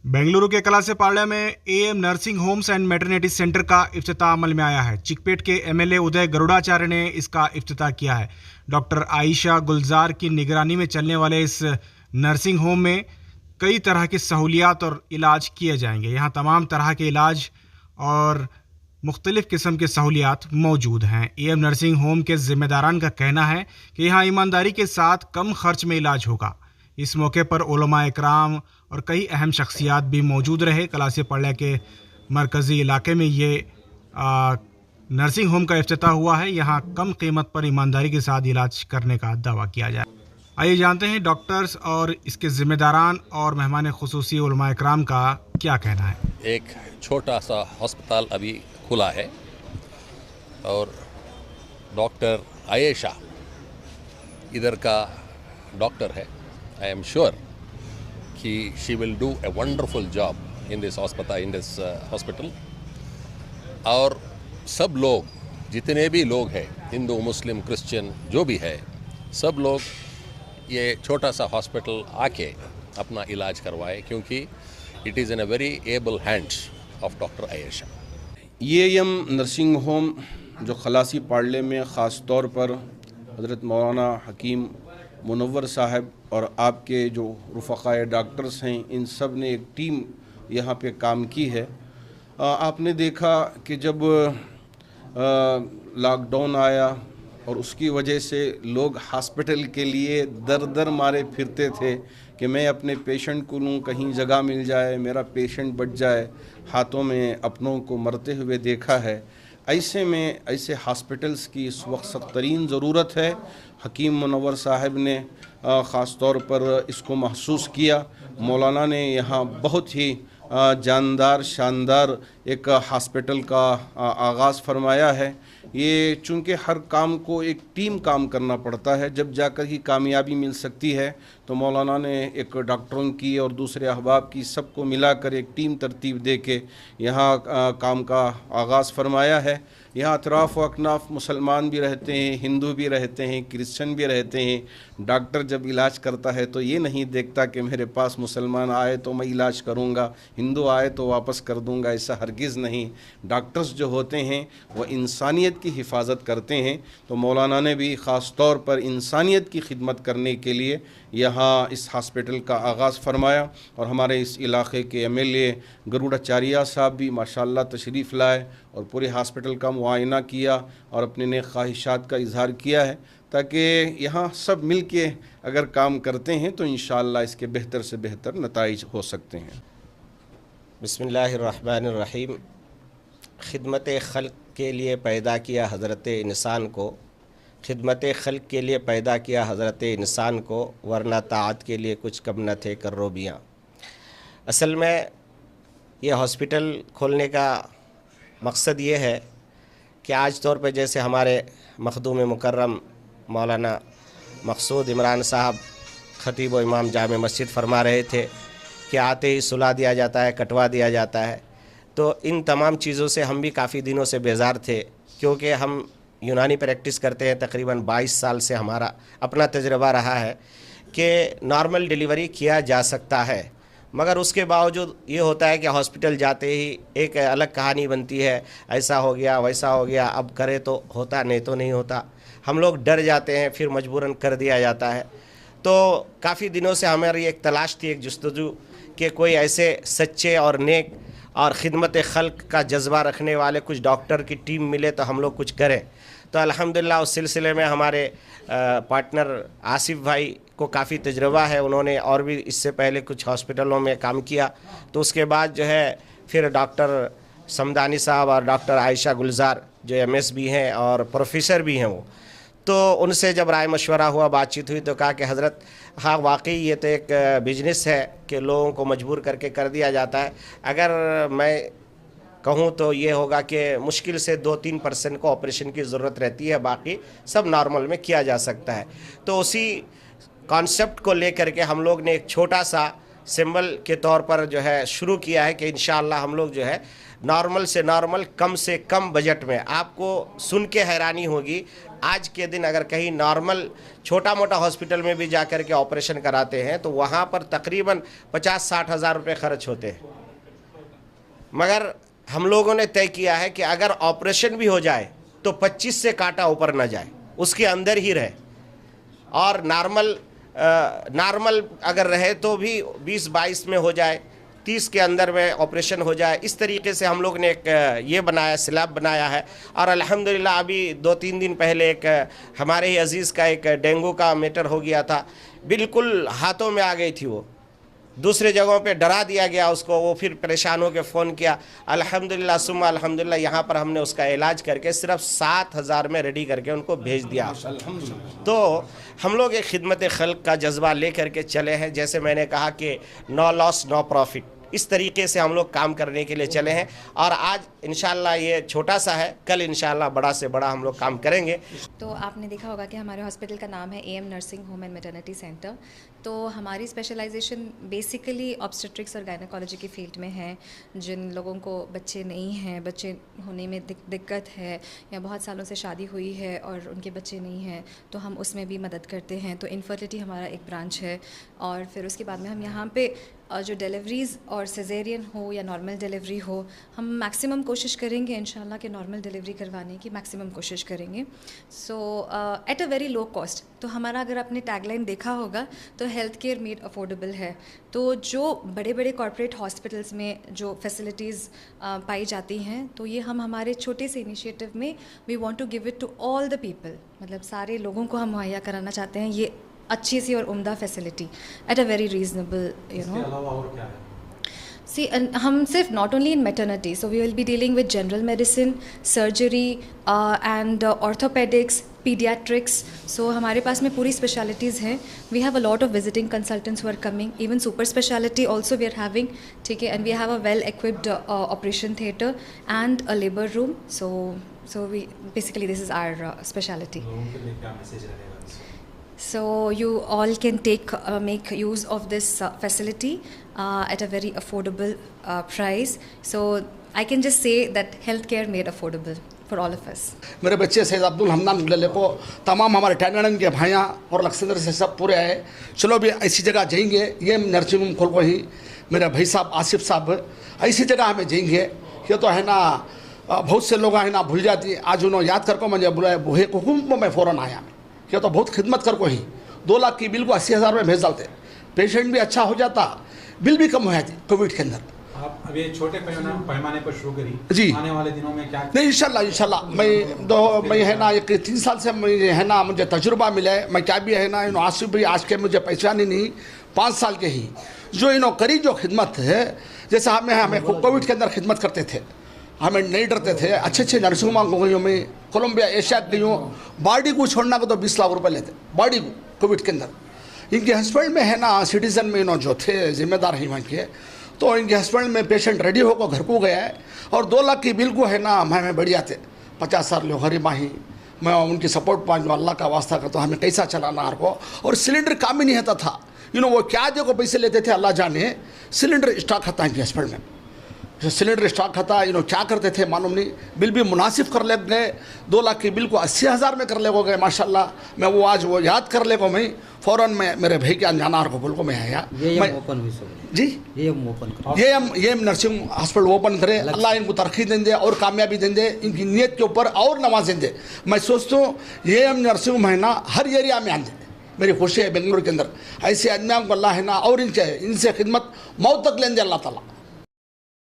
बेंगलुरु के कलासेपाಳ್य में am nursing homes and maternity centre का इफ्तिताह अमल में आया है। चिकपेट के एमएलए उदय गरुड़ाचार्य ने इसका इफ्तिताह किया है। डॉक्टर आयशा गुलजार की निगरानी में चलने वाले इस नर्सिंग होम में कई तरह की सहूलियात और इलाज किए जाएंगे। यहाँ तमाम तरह के इलाज और मुख्तलिफ़ किस्म की सहूलियात मौजूद हैं। एएम नर्सिंग होम के ज़िम्मेदारान का कहना है कि यहाँ ईमानदारी के साथ कम खर्च में इलाज होगा। इस मौके पर उलमा इकराम और कई अहम शख्सियात भी मौजूद रहे। कलासेपाಳ್य के मरकज़ी इलाके में ये नर्सिंग होम का इफ्तिताह हुआ है। यहाँ कम कीमत पर ईमानदारी के साथ इलाज करने का दावा किया जाए। आइए जानते हैं डॉक्टर्स और इसके ज़िम्मेदारान और मेहमान खुसूसी उलमा इकराम का क्या कहना है। एक छोटा सा अस्पताल अभी खुला है और डॉक्टर आयशा इधर का डॉक्टर है। आई एम श्योर कि she will do a wonderful job in this hospital. और सब लोग, जितने भी लोग हैं, हिंदू मुस्लिम क्रिश्चियन जो भी है, सब लोग ये छोटा सा हॉस्पिटल आके अपना इलाज करवाए, क्योंकि it is in a very able hands of doctor Ayesha. Am nursing home जो खलासीपाಳ್य में ख़ास तौर पर हज़रत मौलाना हकीम मुनव्वर साहब और आपके जो रुफ़क़ाए डॉक्टर्स हैं, इन सब ने एक टीम यहाँ पे काम की है। आपने देखा कि जब लॉकडाउन आया और उसकी वजह से लोग हॉस्पिटल के लिए दर दर मारे फिरते थे कि मैं अपने पेशेंट को लूँ, कहीं जगह मिल जाए, मेरा पेशेंट बच जाए, हाथों में अपनों को मरते हुए देखा है। ऐसे में ऐसे हॉस्पिटल्स की इस वक्त सख्त तरीन ज़रूरत है। हकीम मुनव्वर साहब ने ख़ास तौर पर इसको महसूस किया। मौलाना ने यहाँ बहुत ही जानदार शानदार एक हॉस्पिटल का आगाज़ फरमाया है। ये चूँकि हर काम को एक टीम काम करना पड़ता है, जब जाकर ही कामयाबी मिल सकती है, तो मौलाना ने एक डॉक्टरों की और दूसरे अहबाब की सबको मिलाकर एक टीम तरतीब दे के यहाँ काम का आगाज़ फरमाया है। यहाँ अतराफ़ व अकनाफ मुसलमान भी रहते हैं, हिंदू भी रहते हैं, क्रिश्चन भी रहते हैं। डॉक्टर जब इलाज करता है तो ये नहीं देखता कि मेरे पास मुसलमान आए तो मैं इलाज करूँगा, हिंदू आए तो वापस कर दूँगा, ऐसा हरगिज़ नहीं। डॉक्टर्स जो होते हैं वो इंसानियत की हिफाजत करते हैं। तो मौलाना ने भी ख़ास तौर पर इंसानियत की खिदमत करने के लिए यहाँ इस हॉस्पिटल का आगाज़ फरमाया। और हमारे इस इलाक़े के एमएलए गरुड़ाचार्य साहब भी माशाल्लाह तशरीफ़ लाए और पूरे हॉस्पिटल का मुआयना किया और अपने नेक ख्वाहिशात का इजहार किया है, ताकि यहाँ सब मिल के अगर काम करते हैं तो इंशाअल्लाह इसके बेहतर से बेहतर नताइज हो सकते हैं। बिस्मिल्लाहिर्रहमानिर्रहीम। खिदमत खल्क़ के लिए पैदा किया हज़रत इंसान को, खिदमत खल्क़ के लिए पैदा किया हज़रत इंसान को, वरना ताअत के लिए कुछ कम न थे कर्रोबियाँ। असल में ये हॉस्पिटल खोलने का मकसद ये है कि आज तौर पे जैसे हमारे मखदूम मुकर्रम मौलाना मकसूद इमरान साहब ख़तीब व इमाम जामे मस्जिद फरमा रहे थे कि आते ही सुला दिया जाता है, कटवा दिया जाता है, तो इन तमाम चीज़ों से हम भी काफ़ी दिनों से बेजार थे, क्योंकि हम यूनानी प्रैक्टिस करते हैं। तकरीबन 22 साल से हमारा अपना तजर्बा रहा है कि नॉर्मल डिलीवरी किया जा सकता है, मगर उसके बावजूद ये होता है कि हॉस्पिटल जाते ही एक अलग कहानी बनती है, ऐसा हो गया वैसा हो गया, अब करे तो होता, नहीं तो नहीं होता। हम लोग डर जाते हैं, फिर मजबूरन कर दिया जाता है। तो काफ़ी दिनों से हमारी एक तलाश थी, एक जुस्तजू, कि कोई ऐसे सच्चे और नेक और ख़िदमत खल्क़ का जज्बा रखने वाले कुछ डॉक्टर की टीम मिले तो हम लोग कुछ करें। तो अल्हम्दुलिल्लाह उस सिलसिले में हमारे पार्टनर आसिफ भाई को काफ़ी तजर्बा है, उन्होंने और भी इससे पहले कुछ हॉस्पिटलों में काम किया। तो उसके बाद जो है फिर डॉक्टर समदानी साहब और डॉक्टर आयशा गुलजार जो एमएस भी हैं और प्रोफेसर भी हैं वो, तो उनसे जब राय मशवरा हुआ, बातचीत हुई, तो कहा कि हज़रत हाँ वाकई ये तो एक बिजनेस है कि लोगों को मजबूर करके कर दिया जाता है। अगर मैं कहूँ तो ये होगा कि मुश्किल से 2-3% को ऑपरेशन की ज़रूरत रहती है, बाकी सब नॉर्मल में किया जा सकता है। तो उसी कॉन्सेप्ट को लेकर के हम लोग ने एक छोटा सा सिंबल के तौर पर जो है शुरू किया है कि इंशाअल्लाह हम लोग जो है नॉर्मल से नॉर्मल, कम से कम बजट में, आपको सुन के हैरानी होगी, आज के दिन अगर कहीं नॉर्मल छोटा मोटा हॉस्पिटल में भी जाकर के ऑपरेशन कराते हैं तो वहाँ पर तकरीबन 50-60 हज़ार रुपये खर्च होते हैं। मगर हम लोगों ने तय किया है कि अगर ऑपरेशन भी हो जाए तो 25 से कांटा ऊपर ना जाए, उसके अंदर ही रहे, और नॉर्मल अगर रहे तो भी 20-22 में हो जाए, 30 के अंदर में ऑपरेशन हो जाए। इस तरीके से हम लोग ने एक ये बनाया, स्लैब बनाया है। और अल्हम्दुलिल्लाह अभी 2-3 दिन पहले एक हमारे ही अजीज़ का एक डेंगू का मैटर हो गया था, बिल्कुल हाथों में आ गई थी, वो दूसरे जगहों पे डरा दिया गया उसको, वो फिर परेशान होकर फ़ोन किया। अल्हम्दुलिल्लाह सुम्मा अल्हम्दुलिल्लाह यहाँ पर हमने उसका इलाज करके सिर्फ 7,000 में रेडी करके उनको भेज दिया। तो हम लोग एक खिदमत खल्क का जज्बा ले करके चले हैं। जैसे मैंने कहा कि नो लॉस नो प्रॉफिट, इस तरीके से हम लोग काम करने के लिए चले हैं। और आज इंशाल्लाह ये छोटा सा है, कल इंशाल्लाह बड़ा से बड़ा हम लोग काम करेंगे। तो आपने देखा होगा कि हमारे हॉस्पिटल का नाम है am nursing home and maternity centre. तो हमारी स्पेशलाइजेशन बेसिकली ऑब्स्टेट्रिक्स और गायनेकोलॉजी की फील्ड में है। जिन लोगों को बच्चे नहीं हैं, बच्चे होने में दिक्कत है, या बहुत सालों से शादी हुई है और उनके बच्चे नहीं हैं, तो हम उसमें भी मदद करते हैं। तो इनफर्टिलिटी हमारा एक ब्रांच है। और फिर उसके बाद में हम यहाँ पे जो डिलीवरीज़ और सिजेरियन हो या नॉर्मल डिलीवरी हो, हम मैक्सिमम कोशिश करेंगे इंशाल्लाह कि नॉर्मल डिलीवरी करवाने की मैक्सिमम कोशिश करेंगे। So at a very low cost. तो हमारा अगर आपने टैगलाइन देखा होगा तो हेल्थ केयर मेड अफोर्डेबल है। तो जो बड़े बड़े कॉर्पोरेट हॉस्पिटल्स में जो फैसिलिटीज़ पाई जाती हैं, तो ये हम हमारे छोटे से इनिशिएटिव में we want to give it to all the people, मतलब सारे लोगों को हम मुहैया कराना चाहते हैं ये अच्छी सी और उम्दा facility at a very reasonable, you know. अलावा और क्या है? सी हम सिर्फ not only in maternity, so we will be dealing with general medicine, surgery and orthopaedics, paediatrics. So हमारे पास में पूरी स्पेशलिटीज़ हैं। We have a lot of visiting consultants who are coming, even super specialty also we are having, ठीक है। And we have a well equipped operation theatre and a labour room. So we basically this is our speciality. लोगों के लिए क्या message रहेगा? So you all can make use of this facility at a very affordable price. So I can just say that healthcare made affordable for all of us. मेरे बच्चे सैयद अब्दुल हमदान गुल्ले को तमाम हमारे टैगन के भाइयाँ और लक्ष्मण से सब पूरे आए। चलो भी ऐसी जगह जाएंगे, ये नर्सिंग होम खोल को ही मेरे भाई साहब आसिफ साहब ऐसी जगह हमें जाएंगे। ये तो है ना, बहुत से लोग है ना भूल जाती, आज उन्होंने याद करके मुझे बुलाया, बुहे हुकुम में फ़ौरन आया। क्या तो बहुत खिदमत कर को ही 2 लाख की बिल को 80,000 में भेज डालते, पेशेंट भी अच्छा हो जाता, बिल भी कम हो जाती कोविड के अंदर। आप अभी छोटे पैमाने पर शुरू करी जी, आने वाले दिनों में क्या? नहीं इंशाल्लाह मैं है ना 3 साल से मुझे है ना मुझे तजुर्बा मिला है। मैं क्या भी है ना इन आसिफ भी आज के मुझे पहचानी नहीं, 5 साल के ही जो इन्हों करी जो खिदमत है, जैसा हमें कोविड के अंदर खिदमत करते थे, हमें नहीं डरते थे। अच्छे नर्सिंग होम में कोलंबिया एशिया गई हूँ, बॉडी को छोड़ना को तो 20 लाख रुपए लेते, बॉडी को कोविड के अंदर। इनके हस्बैंड में है ना सिटीज़न में इन्हों जो थे जिम्मेदार हैं वहाँ के, तो इनके हस्बैंड में पेशेंट रेडी होकर घर को गया है और 2 लाख की बिल को है ना हमें बढ़िया थे 50,000 लोग गरीब ही मैं उनकी सपोर्ट पाऊँ, अल्लाह का वास्ता कर तो हमें कैसा चलाना हर को। और सिलेंडर काम ही नहीं आता था, वो क्या देखो पैसे लेते थे अल्लाह जाने। सिलेंडर स्टॉक खाता इनके हस्बैंड में, सिलेंडर स्टॉक खाता, क्या करते थे मालूम नहीं, बिल भी मुनासिब कर ले गए। 2 लाख की बिल को 80,000 में कर ले गए माशाल्लाह। मैं वो आज वो याद कर ले को मैं फ़ौरन मैं मेरे भाई के अनजाना को बोल को मैं आया जी। ये नर्सिंग हॉस्पिटल ओपन करे, अल्लाह इनको तरक्की दें दे और कामयाबी दें दे, इनकी नीयत के ऊपर और नवाजें दे। मैं सोचता हूँ ये नर्सिंग होम है ना हर एरिया में आने, मेरी खुशी है बेंगलुरु के अंदर ऐसे आदमियों को अल्लाह है ना और इनसे खिदमत मौत तक लें दे अल्लाह ताला।